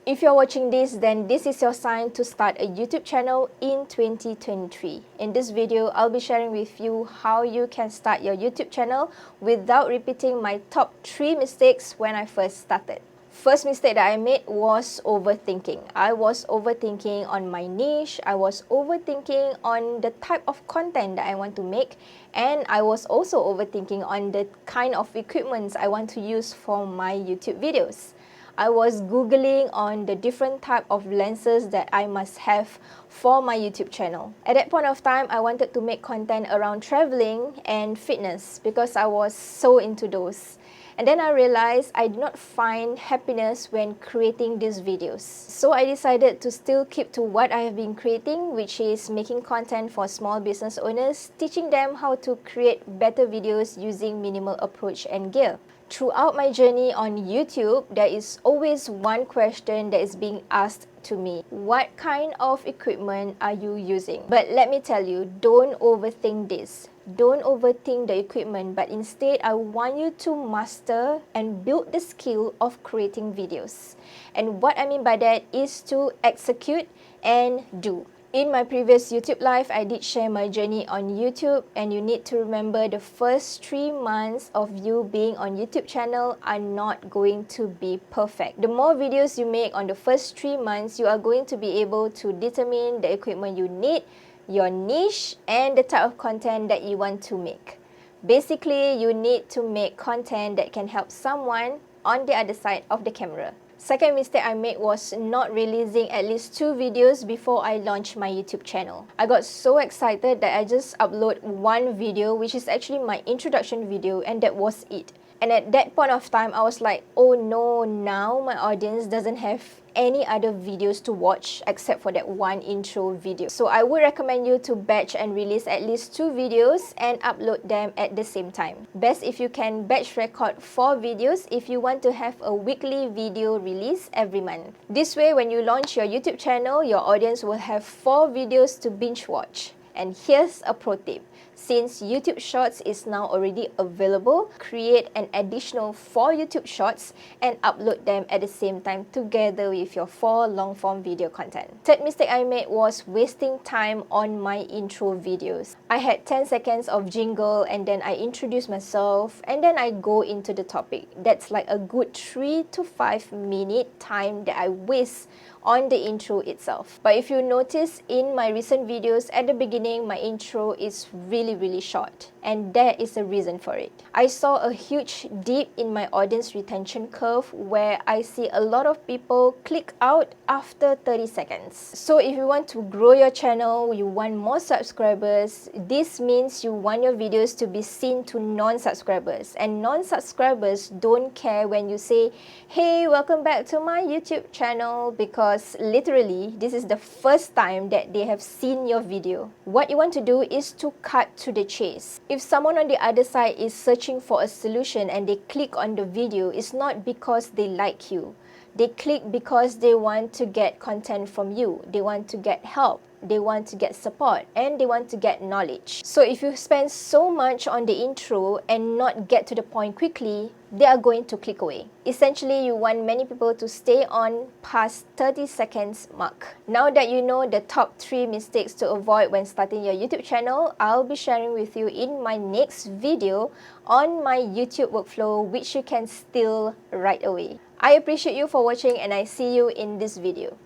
If you're watching this, then this is your sign to start a YouTube channel in 2023. In this video, I'll be sharing with you how you can start your YouTube channel without repeating my top 3 mistakes when I first started. First mistake that I made was overthinking. I was overthinking on my niche, I was overthinking on the type of content that I want to make, and I was also overthinking on the kind of equipments I want to use for my YouTube videos. I was Googling on the different type of lenses that I must have for my YouTube channel. At that point of time, I wanted to make content around traveling and fitness because I was so into those. And then I realized I did not find happiness when creating these videos. So I decided to still keep to what I have been creating, which is making content for small business owners, teaching them how to create better videos using minimal approach and gear. Throughout my journey on YouTube, there is always one question that is being asked to me. What kind of equipment are you using? But let me tell you, don't overthink this. Don't overthink the equipment, but instead I want you to master and build the skill of creating videos. And what I mean by that is to execute and do. In my previous YouTube live, I did share my journey on YouTube, and you need to remember the first 3 months of you being on YouTube channel are not going to be perfect. The more videos you make on the first 3 months, you are going to be able to determine the equipment you need, your niche, and the type of content that you want to make. Basically, you need to make content that can help someone on the other side of the camera. Second mistake I made was not releasing at least 2 videos before I launched my YouTube channel. I got so excited that I just uploaded one video, which is actually my introduction video, and that was it. And at that point of time, I was like, oh no, now my audience doesn't have any other videos to watch except for that one intro video. So I would recommend you to batch and release at least 2 videos and upload them at the same time. Best if you can batch record 4 videos if you want to have a weekly video release every month. This way, when you launch your YouTube channel, your audience will have 4 videos to binge watch. And here's a pro tip. Since YouTube Shorts is now already available, create an additional 4 YouTube Shorts and upload them at the same time together with your 4 long-form video content. Third mistake I made was wasting time on my intro videos. I had 10 seconds of jingle, and then I introduce myself, and then I go into the topic. That's like a good 3 to 5 minute time that I waste on the intro itself. But if you notice in my recent videos, at the beginning, my intro is really short, and there is a reason for it. I saw a huge dip in my audience retention curve where I see a lot of people click out after 30 seconds. So if you want to grow your channel, you want more subscribers, this means you want your videos to be seen to non-subscribers, and non-subscribers don't care when you say, hey, welcome back to my YouTube channel, because literally this is the first time that they have seen your video. What you want to do is to cut to the chase. If someone on the other side is searching for a solution and they click on the video, it's not because they like you. They click because they want to get content from you. They want to get help. They want to get support, and they want to get knowledge. So if you spend so much on the intro and not get to the point quickly, they are going to click away. Essentially, you want many people to stay on past 30 seconds mark. Now that you know the top 3 mistakes to avoid when starting your YouTube channel, I'll be sharing with you in my next video on my YouTube workflow, which you can steal right away. I appreciate you for watching, and I see you in this video.